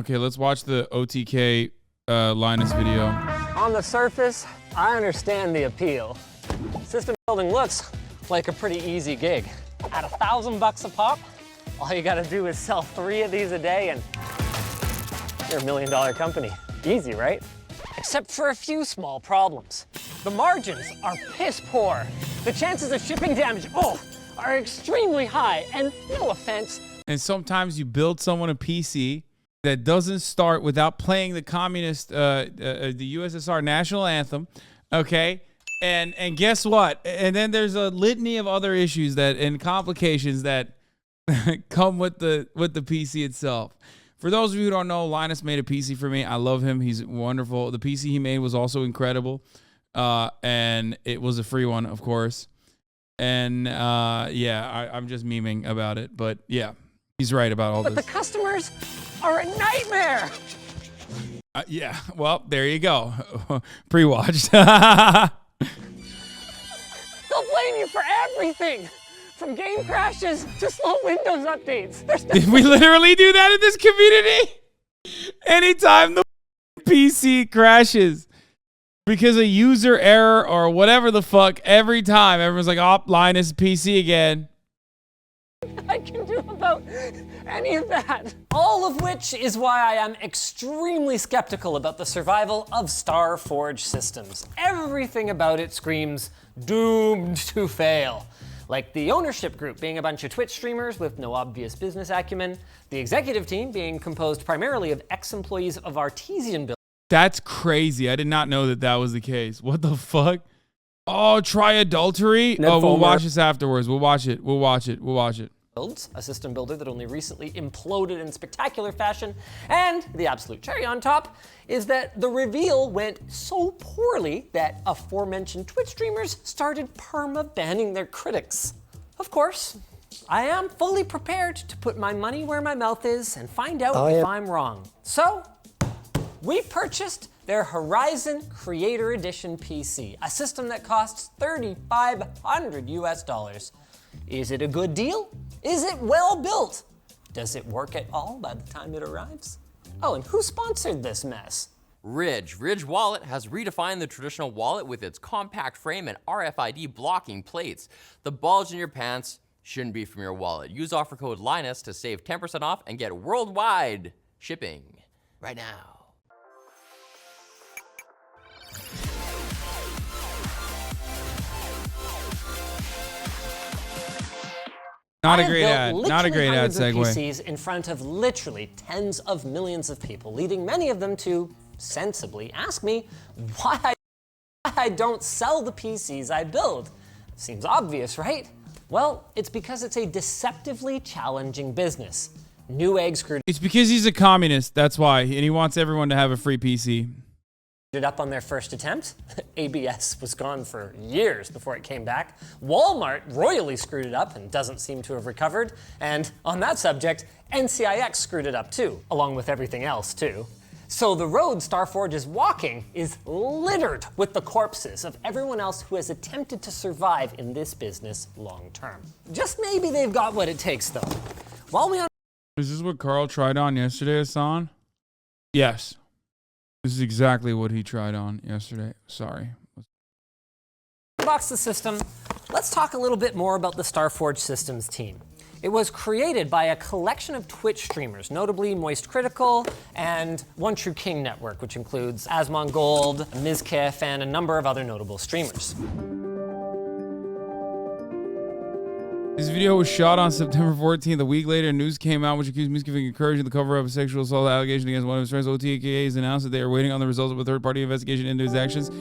Okay, let's watch the OTK Linus video. On the surface, I understand the appeal. System building looks like a pretty easy gig. At $1,000 a pop, all you gotta do is sell 3 of these a day and you're a $1 million company. Easy, right? Except for a few small problems. The margins are piss poor. The chances of shipping damage, are extremely high, and no offense. And sometimes you build someone a PC that doesn't start without playing the the USSR national anthem, okay? And guess what? And then there's a litany of other issues and complications that come with the PC itself. For those of you who don't know, Linus made a PC for me. I love him. He's wonderful. The PC he made was also incredible. And it was a free one, of course. And I'm just memeing about it. But yeah, he's right about all this. But the customers are a nightmare. Yeah, well, there you go. Pre-watched. They'll blame you for everything. From game crashes to slow Windows updates. Did we literally do that in this community? Anytime the PC crashes because of user error or whatever the fuck, every time everyone's like, oh, Linus PC again. I can do about any of that. All of which is why I am extremely skeptical about the survival of Starforge systems. Everything about it screams doomed to fail. Like the ownership group being a bunch of Twitch streamers with no obvious business acumen, the executive team being composed primarily of ex-employees of Artesian buildings. That's crazy. I did not know that was the case. What the fuck? Oh, try adultery? We'll watch this afterwards. We'll watch it. Builds, a system builder that only recently imploded in spectacular fashion. And the absolute cherry on top is that the reveal went so poorly that aforementioned Twitch streamers started perma-banning their critics. Of course, I am fully prepared to put my money where my mouth is and find out if I'm wrong. So, we purchased their Horizon Creator Edition PC, a system that costs $3,500 US. Is it a good deal? Is it well built? Does it work at all by the time it arrives? Oh, and who sponsored this mess? Ridge. Ridge Wallet has redefined the traditional wallet with its compact frame and RFID blocking plates. The bulge in your pants shouldn't be from your wallet. Use offer code Linus to save 10% off and get worldwide shipping right now. Not a great ad segue. PCs in front of literally tens of millions of people, leading many of them to sensibly ask me why I don't sell the PCs I build. Seems obvious, right? Well, it's because it's a deceptively challenging business. Newegg screwed It's because he's a communist, that's why, and he wants everyone to have a free PC. it up on their first attempt. ABS was gone for years before it came back. Walmart royally screwed it up and doesn't seem to have recovered. And on that subject, NCIX screwed it up too, along with everything else too. So the road Starforge is walking is littered with the corpses of everyone else who has attempted to survive in this business long term. Just maybe they've got what it takes though. Is this what Carl tried on yesterday, Hasan? Yes. This is exactly what he tried on yesterday. Sorry. Unbox the system. Let's talk a little bit more about the Starforge Systems team. It was created by a collection of Twitch streamers, notably Moist Critical and One True King Network, which includes Asmongold, Mizkif, and a number of other notable streamers. This video was shot on September 14th. A week later, news came out which accused Mizkif of encouraging the cover-up of a sexual assault allegation against one of his friends. OTK has announced that they are waiting on the results of a third-party investigation into his actions.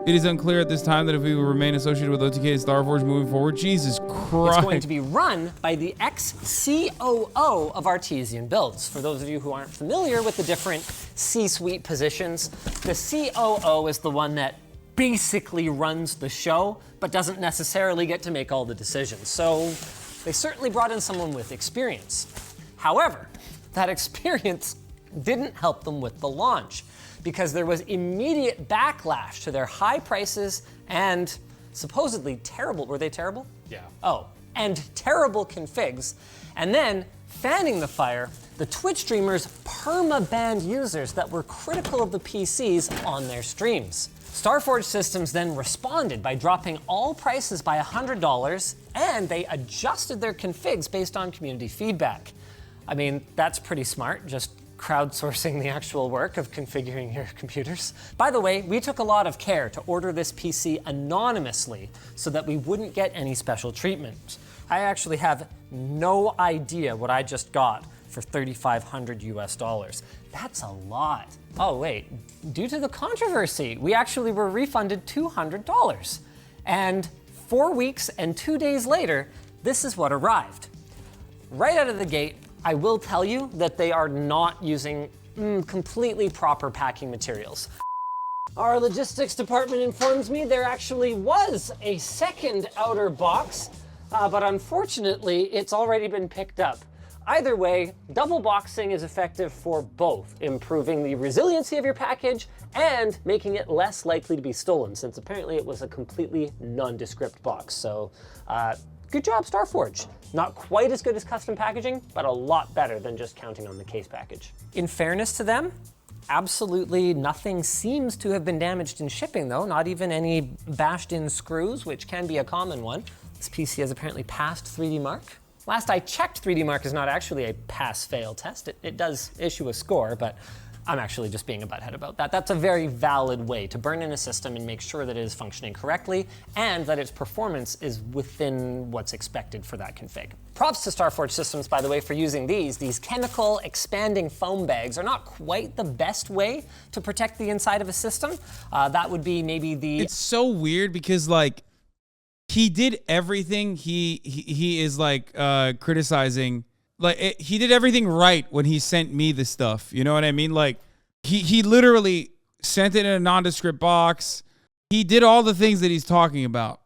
It is unclear at this time that if he will remain associated with OTK and Starforge moving forward. Jesus Christ. It's going to be run by the ex-COO of Artesian Builds. For those of you who aren't familiar with the different C-suite positions, the COO is the one that basically runs the show, but doesn't necessarily get to make all the decisions. So they certainly brought in someone with experience. However, that experience didn't help them with the launch because there was immediate backlash to their high prices and supposedly terrible, were they terrible? Yeah. Oh, and terrible configs. And then fanning the fire, the Twitch streamers perma-banned users that were critical of the PCs on their streams. Starforge Systems then responded by dropping all prices by $100, and they adjusted their configs based on community feedback. I mean, that's pretty smart, just crowdsourcing the actual work of configuring your computers. By the way, we took a lot of care to order this PC anonymously so that we wouldn't get any special treatment. I actually have no idea what I just got for $3,500 US. That's a lot. Oh wait, due to the controversy, we actually were refunded $200. And 4 weeks and 2 days later, this is what arrived. Right out of the gate, I will tell you that they are not using completely proper packing materials. Our logistics department informs me there actually was a second outer box, but unfortunately, it's already been picked up. Either way, double boxing is effective for both improving the resiliency of your package and making it less likely to be stolen, since apparently it was a completely nondescript box. So, good job, Starforge. Not quite as good as custom packaging, but a lot better than just counting on the case package. In fairness to them, absolutely nothing seems to have been damaged in shipping though, not even any bashed in screws, which can be a common one. This PC has apparently passed 3D Mark. Last I checked, 3D Mark is not actually a pass-fail test. It does issue a score, but I'm actually just being a butthead about that. That's a very valid way to burn in a system and make sure that it is functioning correctly and that its performance is within what's expected for that config. Props to Starforge Systems, by the way, for using these chemical expanding foam bags are not quite the best way to protect the inside of a system. That would be maybe the... It's so weird because, like, he did everything he is like criticizing. Like he did everything right when he sent me the stuff. You know what I mean? Like he literally sent it in a nondescript box. He did all the things that he's talking about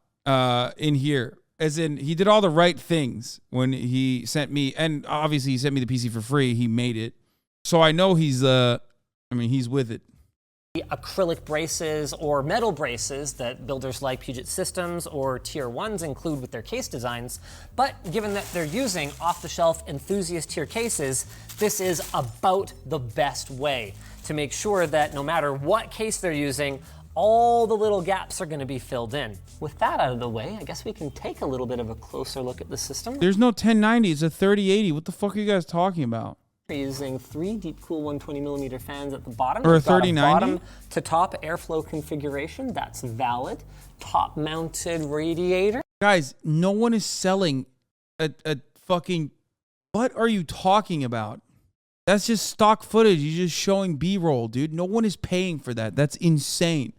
in here. As in, he did all the right things when he sent me, and obviously he sent me the PC for free. He made it, so I know he's he's with it. Acrylic braces or metal braces that builders like Puget Systems or Tier 1s include with their case designs, but given that they're using off-the-shelf enthusiast tier cases, this is about the best way to make sure that no matter what case they're using, all the little gaps are going to be filled in. With that out of the way, I guess we can take a little bit of a closer look at the system. There's no 1090, it's a 3080. What the fuck are you guys talking about? We're using 3 deep cool 120mm fans at the bottom. Or a 3090? Bottom to top airflow configuration, that's valid. Top mounted radiator. Guys, no one is selling a fucking... What are you talking about? That's just stock footage. You're just showing B-roll, dude. No one is paying for that. That's insane.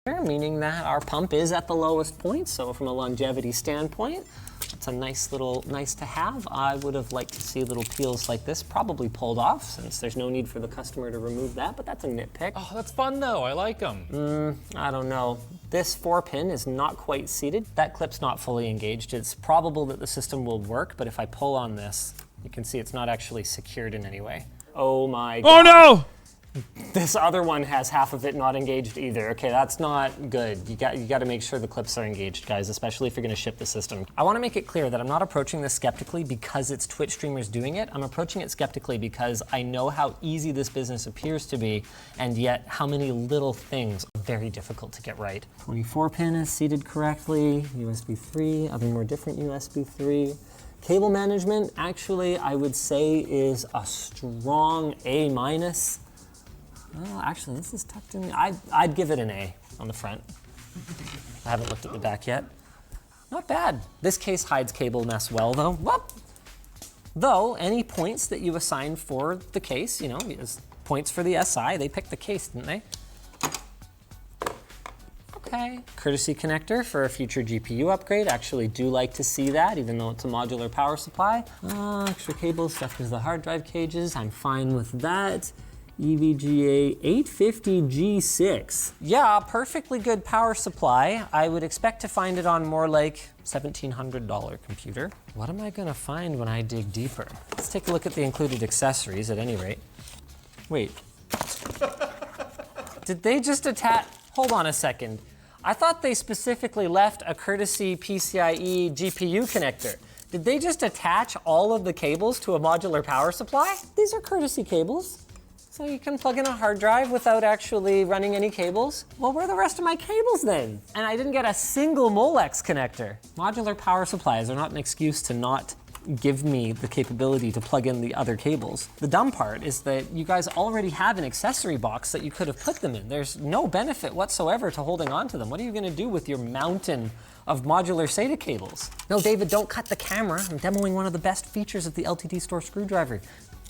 Meaning that our pump is at the lowest point, so from a longevity standpoint, it's a nice to have. I would have liked to see little peels like this probably pulled off, since there's no need for the customer to remove that, but that's a nitpick. Oh, that's fun though, I like them. I don't know. This 4-pin is not quite seated. That clip's not fully engaged. It's probable that the system will work, but if I pull on this, you can see it's not actually secured in any way. Oh my God. Oh no! This other one has half of it not engaged either. Okay, that's not good. You got to make sure the clips are engaged, guys, especially if you're going to ship the system. I want to make it clear that I'm not approaching this skeptically because it's Twitch streamers doing it. I'm approaching it skeptically because I know how easy this business appears to be, and yet how many little things are very difficult to get right. 24-pin is seated correctly, USB 3, other more different USB 3. Cable management, actually, I would say is a strong A-. Oh, actually, this is tucked in. I'd give it an A on the front. I haven't looked at the back yet. Not bad. This case hides cable mess well, though. Well, though, any points that you assign for the case, you know, is points for the SI. They picked the case, didn't they? Okay. Courtesy connector for a future GPU upgrade. Actually do like to see that, even though it's a modular power supply. Extra cables, stuff with the hard drive cages. I'm fine with that. EVGA 850G6. Yeah, perfectly good power supply. I would expect to find it on more like $1,700 computer. What am I gonna find when I dig deeper? Let's take a look at the included accessories at any rate. Wait. Did they just attach? Hold on a second. I thought they specifically left a courtesy PCIe GPU connector. Did they just attach all of the cables to a modular power supply? These are courtesy cables. So you can plug in a hard drive without actually running any cables. Well, where are the rest of my cables then? And I didn't get a single Molex connector. Modular power supplies are not an excuse to not give me the capability to plug in the other cables. The dumb part is that you guys already have an accessory box that you could have put them in. There's no benefit whatsoever to holding on to them. What are you gonna do with your mountain of modular SATA cables? No, David, don't cut the camera. I'm demoing one of the best features of the LTD Store screwdriver.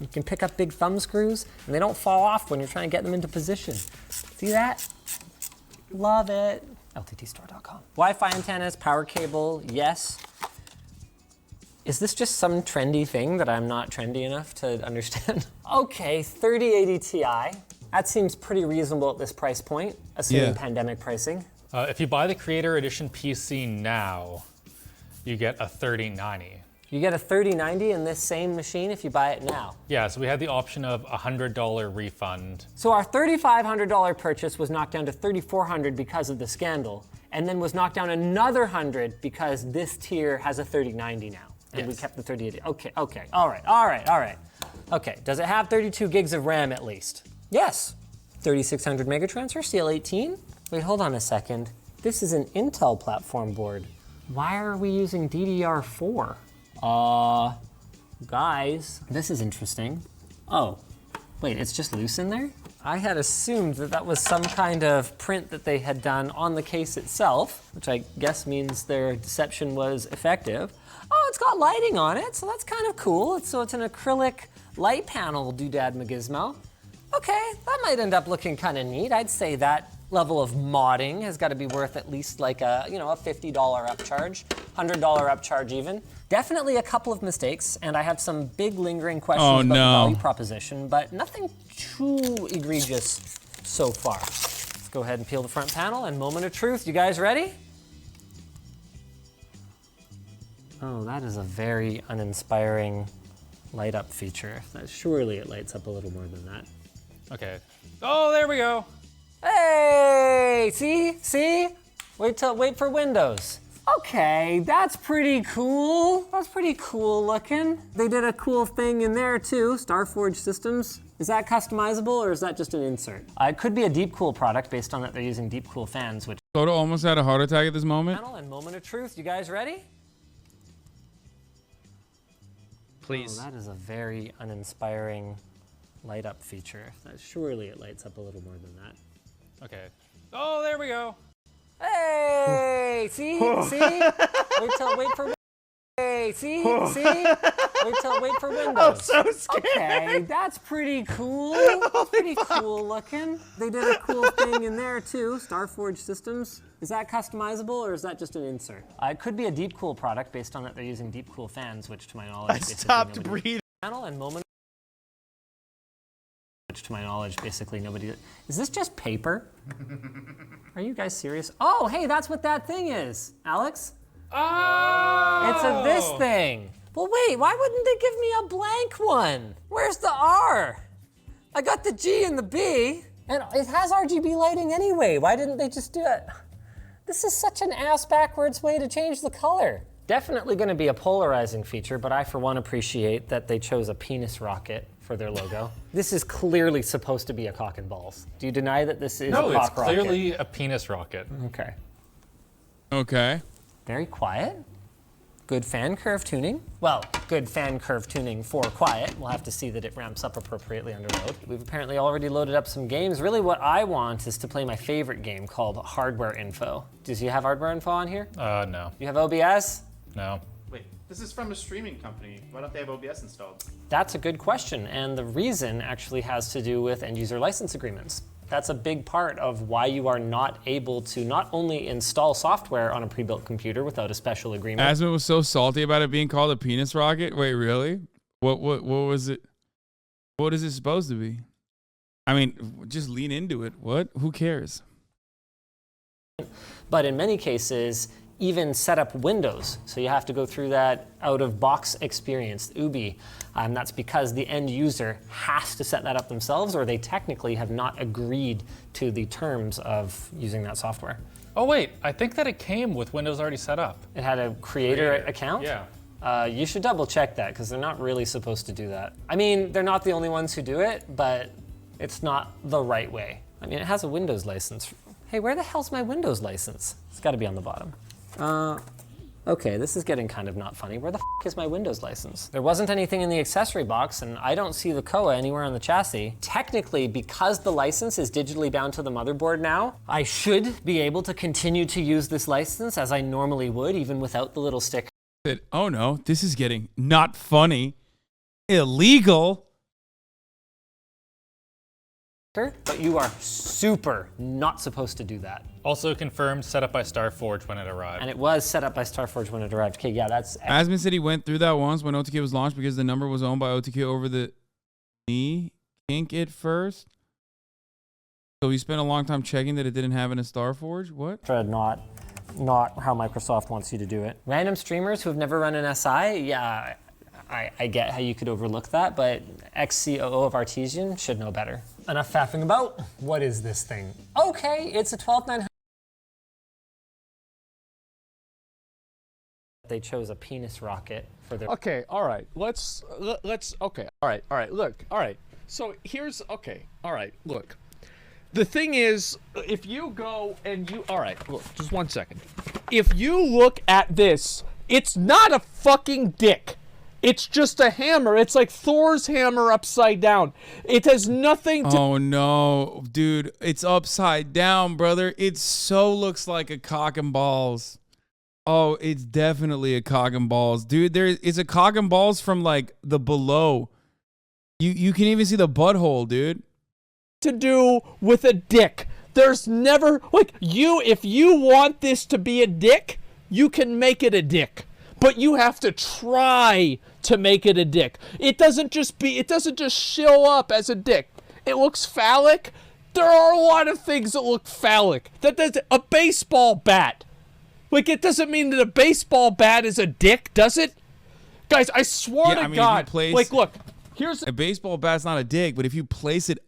You can pick up big thumb screws and they don't fall off when you're trying to get them into position. See that? Love it. LTDstore.com. Wi-Fi antennas, power cable, yes. Is this just some trendy thing that I'm not trendy enough to understand? Okay, 3080 Ti. That seems pretty reasonable at this price point, assuming pandemic pricing. If you buy the Creator Edition PC now, you get a 3090. You get a 3090 in this same machine if you buy it now. Yeah, so we had the option of a $100 refund. So our $3,500 purchase was knocked down to $3,400 because of the scandal, and then was knocked down another $100 because this tier has a 3090 now. And we kept the 3080. Okay, all right. Okay, does it have 32 gigs of RAM at least? Yes. 3600 megatransfer, CL18. Wait, hold on a second. This is an Intel platform board. Why are we using DDR4? Guys, this is interesting. Oh, wait, it's just loose in there? I had assumed that that was some kind of print that they had done on the case itself, which I guess means their deception was effective. Oh, it's got lighting on it, so that's kind of cool. So it's an acrylic light panel doodad McGizmo. Okay, that might end up looking kind of neat. I'd say that level of modding has got to be worth at least like a, you know, a $50 upcharge, $100 upcharge even. Definitely a couple of mistakes, and I have some big lingering questions about the value proposition, but nothing too egregious so far. Let's go ahead and peel the front panel, and moment of truth. You guys ready? Oh, that is a very uninspiring light up feature. Surely it lights up a little more than that. Okay. Oh, there we go. Hey, see? Wait for Windows. Okay, that's pretty cool. That's pretty cool looking. They did a cool thing in there too, Starforge systems. Is that customizable or is that just an insert? It could be a Deep Cool product based on that they're using Deep Cool fans, which— Toto almost had a heart attack at this moment. And moment of truth. You guys ready? Please. Oh, that is a very uninspiring light up feature. Surely it lights up a little more than that. Okay. Oh, there we go. Hey, see? Wait for Windows. I'm so scared. Okay, that's pretty cool. Pretty cool looking. They did a cool thing in there too, Starforge systems. Is that customizable or is that just an insert? It could be a Deep Cool product based on that they're using Deep Cool fans, which to my knowledge— I stopped breathing. And moment— which to my knowledge basically nobody— Is this just paper? Are you guys serious? Oh, hey, that's what that thing is, Alex. Oh! It's this thing. Well, wait, why wouldn't they give me a blank one? Where's the R? I got the G and the B, and it has RGB lighting anyway. Why didn't they just do it? This is such an ass-backwards way to change the color. Definitely gonna be a polarizing feature, but I for one appreciate that they chose a penis rocket for their logo. This is clearly supposed to be a cock and balls. Do you deny that this is a No, it's cock rocket? clearly a penis rocket. Okay. Okay. Very quiet. Good fan curve tuning. Well, good fan curve tuning for quiet. We'll have to see that it ramps up appropriately under load. We've apparently already loaded up some games. Really what I want is to play my favorite game called Hardware Info. Does you have Hardware Info on here? No. You have OBS? No. Wait, this is from a streaming company. Why don't they have OBS installed? That's a good question, and the reason actually has to do with end user license agreements. That's a big part of why you are not able to not only install software on a pre-built computer without a special agreement. Asmon was so salty about it being called a penis rocket. Wait, really? What was it? What is it supposed to be? I mean, just lean into it. What? Who cares? But in many cases, even set up Windows. So you have to go through that out-of-box experience, UBI. That's because the end user has to set that up themselves, or they technically have not agreed to the terms of using that software. Oh wait, I think that it came with Windows already set up. It had a creator account? Yeah. You should double check that because they're not really supposed to do that. I mean, they're not the only ones who do it, but it's not the right way. I mean, it has a Windows license. Hey, where the hell's my Windows license? It's gotta be on the bottom. Okay, this is getting kind of not funny. Where the f is my Windows license? There wasn't anything in the accessory box, and I don't see the COA anywhere on the chassis. Technically, because the license is digitally bound to the motherboard now, I should be able to continue to use this license as I normally would, even without the little sticker. Oh no, this is getting not funny. Illegal. But you are super not supposed to do that. Also confirmed, set up by Starforge when it arrived. And it was set up by Starforge when it arrived. Okay, yeah, that's... Asman said he went through that once when OTK was launched because the number was owned by OTK over the knee. Kink it first. So he spent a long time checking that it didn't have in a Starforge? What? Not how Microsoft wants you to do it. Random streamers who have never run an SI, yeah, I get how you could overlook that, but ex-COO of Artesian should know better. Enough faffing about. What is this thing? Okay, it's a 12900. They chose a penis rocket for their... Okay, all right. Let's okay. All right. Look, all right. So here's okay. All right. Look. The thing is, if you go and you all right, look, just 1 second. If you look at this, it's not a fucking dick. It's just a hammer. It's like Thor's hammer upside down. It has nothing to... Oh, no. Dude, it's upside down, brother. It so looks like a cock and balls. Oh, it's definitely a cock and balls. Dude, it's a cock and balls from, like, the below. You can even see the butthole, dude. To do with a dick. There's never... Like, if you want this to be a dick, you can make it a dick. But you have to try to make it a dick. It doesn't just show up as a dick. It looks phallic. There are a lot of things that look phallic. A baseball bat. Like, it doesn't mean that a baseball bat is a dick, does it? Guys, I swear to God. Like, look, here's... A baseball bat's not a dick, but if you place it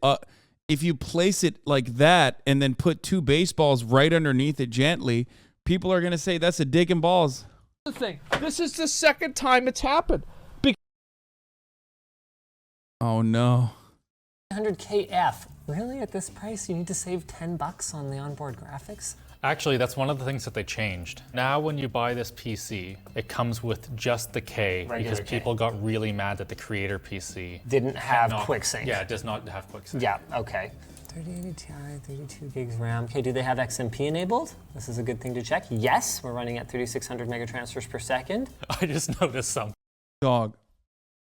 like that and then put two baseballs right underneath it gently, people are going to say that's a dick and balls. The thing. This is the second time it's happened. Oh no. 100KF. Really? At this price, you need to save $10 on the onboard graphics? Actually, that's one of the things that they changed. Now when you buy this PC, it comes with just the K because people got really mad that the creator PC didn't have QuickSync. Yeah, it does not have QuickSync. Yeah, okay. 3080 Ti, 32 gigs RAM. Okay, do they have XMP enabled? This is a good thing to check. Yes, we're running at 3600 megatransfers per second. I just noticed something. Dog.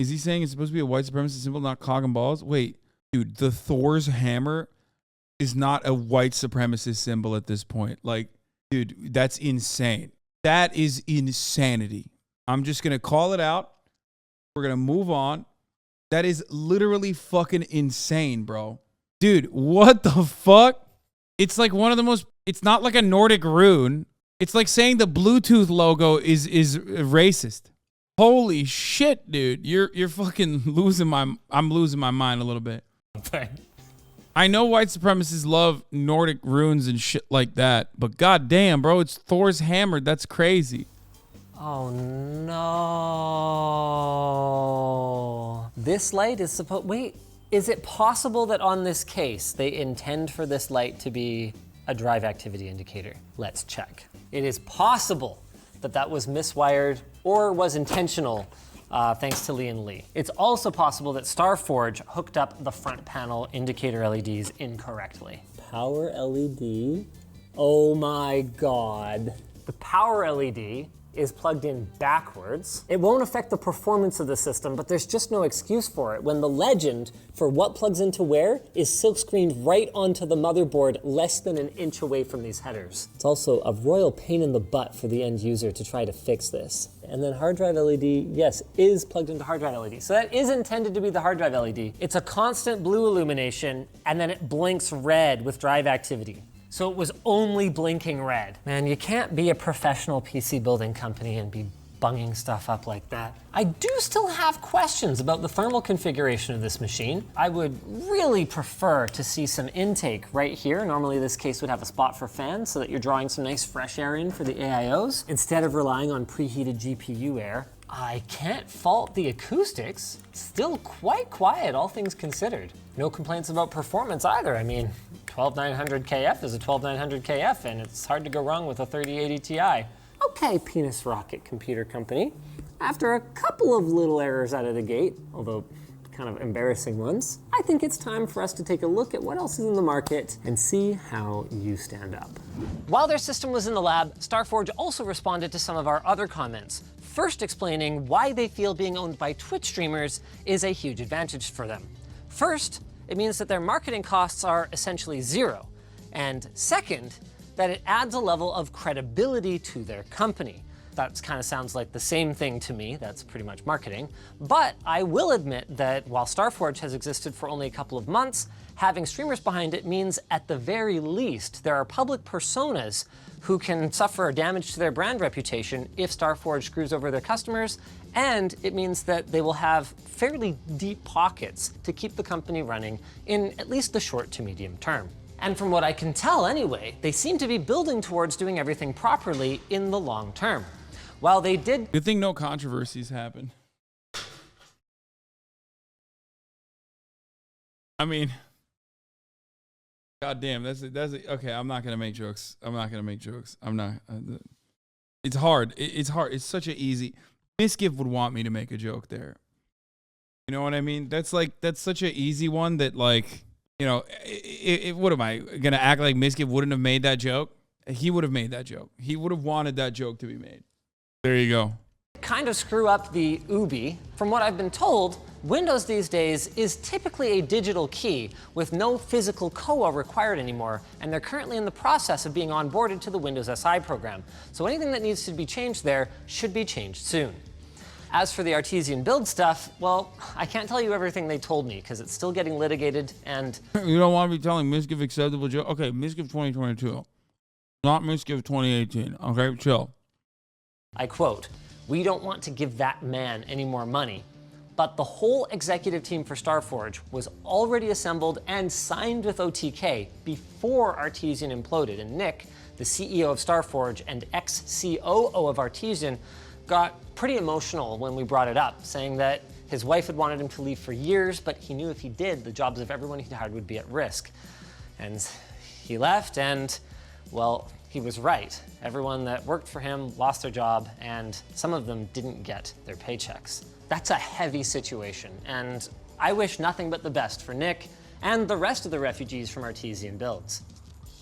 Is he saying it's supposed to be a white supremacist symbol, not cock and balls? Wait, dude, the Thor's hammer is not a white supremacist symbol at this point. Like, dude, that's insane. That is insanity. I'm just going to call it out. We're going to move on. That is literally fucking insane, bro. Dude, what the fuck? It's like one of the most... It's not like a Nordic rune. It's like saying the Bluetooth logo is racist. Holy shit, dude. You're fucking losing my... I'm losing my mind a little bit. I know white supremacists love Nordic runes and shit like that, but goddamn, bro, it's Thor's hammer. That's crazy. Oh no. This light is supposed... Wait. Is it possible that on this case, they intend for this light to be a drive activity indicator? Let's check. It is possible that that was miswired or was intentional, thanks to Lee and Lee. It's also possible that Starforge hooked up the front panel indicator LEDs incorrectly. Power LED? Oh my God. The power LED is plugged in backwards. It won't affect the performance of the system, but there's just no excuse for it when the legend for what plugs into where is silkscreened right onto the motherboard less than an inch away from these headers. It's also a royal pain in the butt for the end user to try to fix this. And then hard drive LED, yes, is plugged into hard drive LED. So that is intended to be the hard drive LED. It's a constant blue illumination, and then it blinks red with drive activity. So it was only blinking red. Man, you can't be a professional PC building company and be bunging stuff up like that. I do still have questions about the thermal configuration of this machine. I would really prefer to see some intake right here. Normally this case would have a spot for fans so that you're drawing some nice fresh air in for the AIOs instead of relying on preheated GPU air. I can't fault the acoustics. Still quite quiet, all things considered. No complaints about performance either. I mean, 12900 KF is a 12900 KF, and it's hard to go wrong with a 3080 Ti. Okay, Penis Rocket Computer Company. After a couple of little errors out of the gate, although kind of embarrassing ones, I think it's time for us to take a look at what else is in the market and see how you stand up. While their system was in the lab, Starforge also responded to some of our other comments, first explaining why they feel being owned by Twitch streamers is a huge advantage for them. First, it means that their marketing costs are essentially zero. And second, that it adds a level of credibility to their company. That kind of sounds like the same thing to me. That's pretty much marketing. But I will admit that while Starforge has existed for only a couple of months, having streamers behind it means at the very least there are public personas who can suffer damage to their brand reputation if Starforge screws over their customers, and it means that they will have fairly deep pockets to keep the company running in at least the short to medium term. And from what I can tell anyway, they seem to be building towards doing everything properly in the long term. While they did... Good thing no controversies happened. I mean, goddamn, that's okay. I'm not gonna make jokes. I'm not. It's hard. It's hard. It's such an easy. Misgive would want me to make a joke there. You know what I mean? That's such an easy one that, like, you know, what am I gonna act like Misgive wouldn't have made that joke? He would have made that joke. He would have wanted that joke to be made. There you go. Kind of screw up the Ubi. From what I've been told, Windows these days is typically a digital key with no physical COA required anymore, and they're currently in the process of being onboarded to the Windows SI program. So anything that needs to be changed there should be changed soon. As for the artesian build stuff, well, I can't tell you everything they told me because it's still getting litigated and... You don't want to be telling Misgive acceptable joke? Okay, Misgive 2022. Not Misgive 2018. Okay, chill. I quote, "We don't want to give that man any more money." But the whole executive team for Starforge was already assembled and signed with OTK before Artesian imploded. And Nick, the CEO of Starforge and ex-COO of Artesian, got pretty emotional when we brought it up, saying that his wife had wanted him to leave for years, but he knew if he did, the jobs of everyone he'd hired would be at risk. And he left, and, well, he was right. Everyone that worked for him lost their job, and some of them didn't get their paychecks. That's a heavy situation, and I wish nothing but the best for Nick and the rest of the refugees from Artesian builds.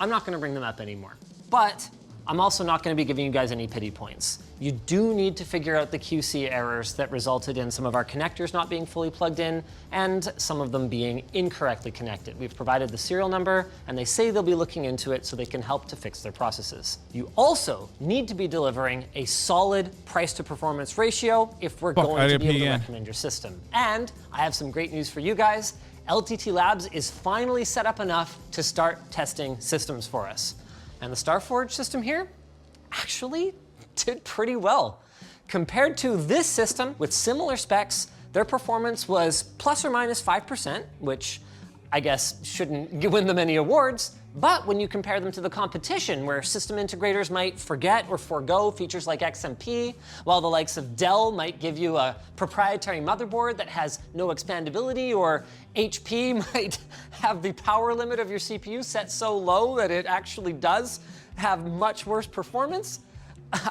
I'm not gonna bring them up anymore, but I'm also not gonna be giving you guys any pity points. You do need to figure out the QC errors that resulted in some of our connectors not being fully plugged in and some of them being incorrectly connected. We've provided the serial number and they say they'll be looking into it so they can help to fix their processes. You also need to be delivering a solid price to performance ratio if we're going to be able to recommend your system. And I have some great news for you guys. LTT Labs is finally set up enough to start testing systems for us. And the Starforge system here actually did pretty well. Compared to this system with similar specs, their performance was plus or minus 5%, which I guess shouldn't win them any awards. But when you compare them to the competition, where system integrators might forget or forego features like XMP, while the likes of Dell might give you a proprietary motherboard that has no expandability, or HP might have the power limit of your CPU set so low that it actually does have much worse performance,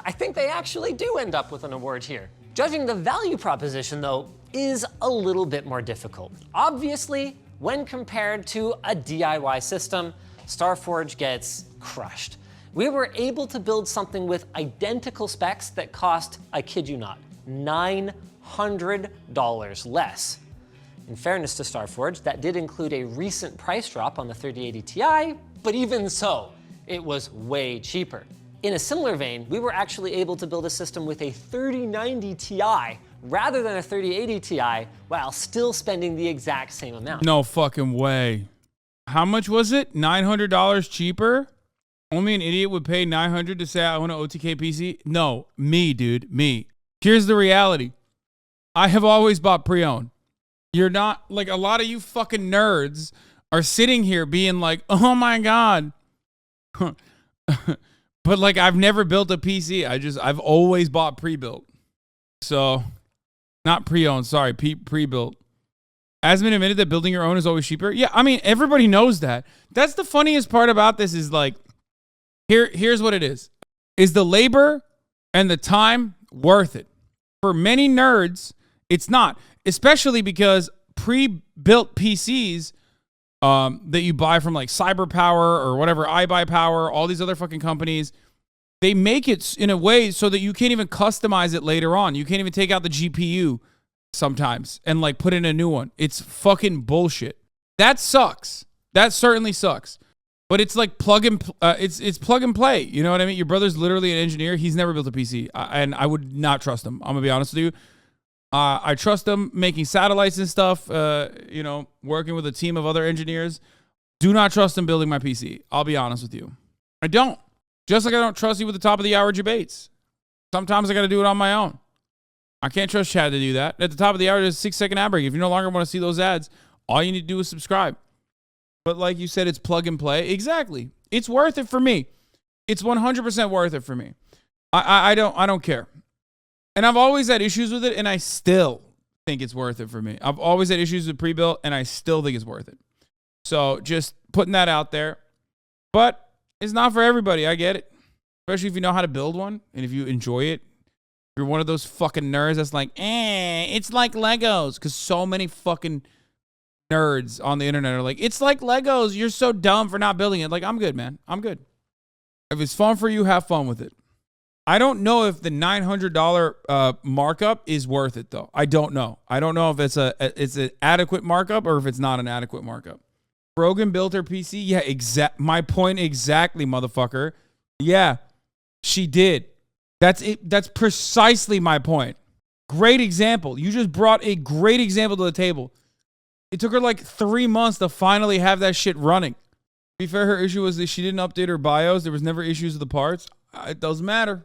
I think they actually do end up with an award here. Judging the value proposition, though, is a little bit more difficult. Obviously, when compared to a DIY system, Starforge gets crushed. We were able to build something with identical specs that cost, I kid you not, $900 less. In fairness to Starforge, that did include a recent price drop on the 3080 Ti, but even so, it was way cheaper. In a similar vein, we were actually able to build a system with a 3090 Ti rather than a 3080 Ti while still spending the exact same amount. No fucking way. How much was it? $900 cheaper? Only an idiot would pay $900 to say I want an OTK PC? No, me, dude, me. Here's the reality. I have always bought pre-owned. You're not, like, a lot of you fucking nerds are sitting here being like, oh my God. But like, I've never built a PC. I've always bought pre-built. So, not pre-owned, sorry, pre-built. Asmon admitted that building your own is always cheaper. Yeah, I mean, everybody knows that. That's the funniest part about this is like, here's what it is. Is the labor and the time worth it? For many nerds, it's not. Especially because pre-built PCs that you buy from like CyberPower or whatever, iBuyPower, all these other fucking companies, they make it in a way so that you can't even customize it later on. You can't even take out the GPU sometimes and like put in a new one. It's fucking bullshit. That sucks. That certainly sucks. But it's like plug and play. You know what I mean? Your brother's literally an engineer. He's never built a PC, and I would not trust him. I'm gonna be honest with you. I trust him making satellites and stuff. You know, working with a team of other engineers. Do not trust him building my PC. I'll be honest with you. I don't. Just like I don't trust you with the top of the hour debates. Sometimes I got to do it on my own. I can't trust Chad to do that. At the top of the hour, there's a 6-second ad break. If you no longer want to see those ads, all you need to do is subscribe. But like you said, it's plug and play. Exactly. It's worth it for me. It's 100% worth it for me. I don't care. And I've always had issues with it, and I still think it's worth it for me. I've always had issues with pre-built, and I still think it's worth it. So just putting that out there. But it's not for everybody. I get it. Especially if you know how to build one, and if you enjoy it. You're one of those fucking nerds that's like, it's like Legos. Because so many fucking nerds on the internet are like, it's like Legos. You're so dumb for not building it. Like, I'm good, man. I'm good. If it's fun for you, have fun with it. I don't know if the $900 markup is worth it, though. I don't know. I don't know if it's an adequate markup or if it's not an adequate markup. Rogan built her PC? Yeah, my point exactly, motherfucker. Yeah, she did. That's it. That's precisely my point. Great example. You just brought a great example to the table. It took her like 3 months to finally have that shit running. To be fair, her issue was that she didn't update her BIOS. There was never issues with the parts. It doesn't matter.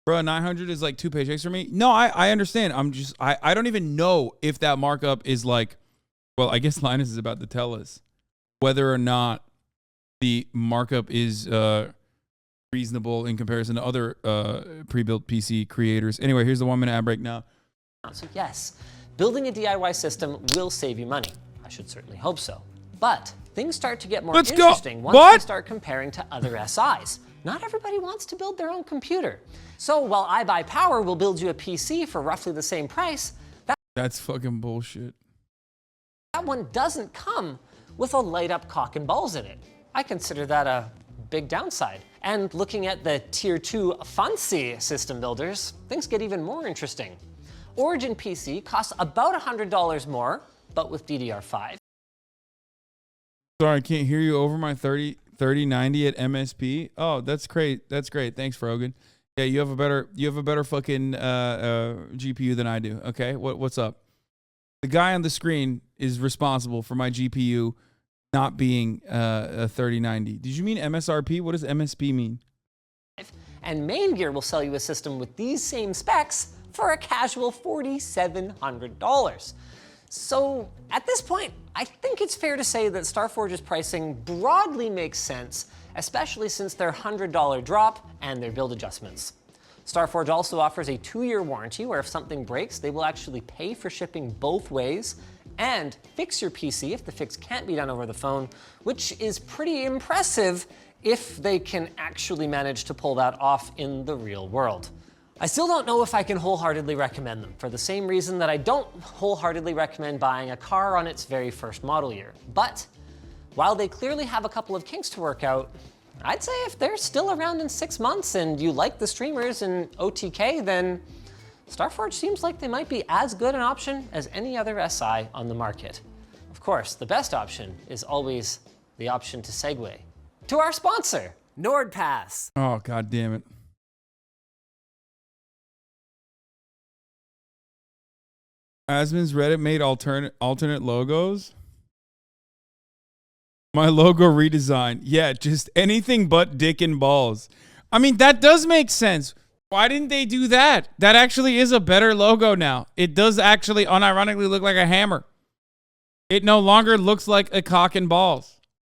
Bro, 900 is like 2 paychecks for me. No, I understand. I don't even know if that markup is like, well, I guess Linus is about to tell us whether or not the markup is reasonable in comparison to other pre-built PC creators. Anyway, here's the 1 minute ad break now. So yes, building a DIY system will save you money. I should certainly hope so. But things start to get more interesting once you start comparing to other SIs. Not everybody wants to build their own computer. So while iBuyPower will build you a PC for roughly the same price, that's fucking bullshit. That one doesn't come with a light up cock and balls in it. I consider that a big downside. And looking at the tier 2 fancy system builders, things get even more interesting. Origin PC costs about $100 more, but with DDR5. Sorry, I can't hear you over my 3090 at MSP. Oh, that's great. That's great. Thanks, Rogan. Yeah, you have a better fucking GPU than I do. Okay, what's up? The guy on the screen is responsible for my GPU not being a 3090. Did you mean MSRP? What does MSP mean? And Main Gear will sell you a system with these same specs for a casual $4,700. So at this point, I think it's fair to say that Starforge's pricing broadly makes sense, especially since their $100 drop and their build adjustments. Starforge also offers a 2-year warranty where if something breaks, they will actually pay for shipping both ways and fix your PC if the fix can't be done over the phone, which is pretty impressive if they can actually manage to pull that off in the real world. I still don't know if I can wholeheartedly recommend them, for the same reason that I don't wholeheartedly recommend buying a car on its very first model year. But while they clearly have a couple of kinks to work out, I'd say if they're still around in 6 months and you like the streamers in OTK, then Starforge seems like they might be as good an option as any other SI on the market. Of course, the best option is always the option to segue to our sponsor, NordPass. Oh, God damn it. Asmon's Reddit made alternate logos. My logo redesign. Yeah, just anything but dick and balls. I mean, that does make sense. Why didn't they do that? That actually is a better logo now. It does actually unironically look like a hammer. It no longer looks like a cock and balls.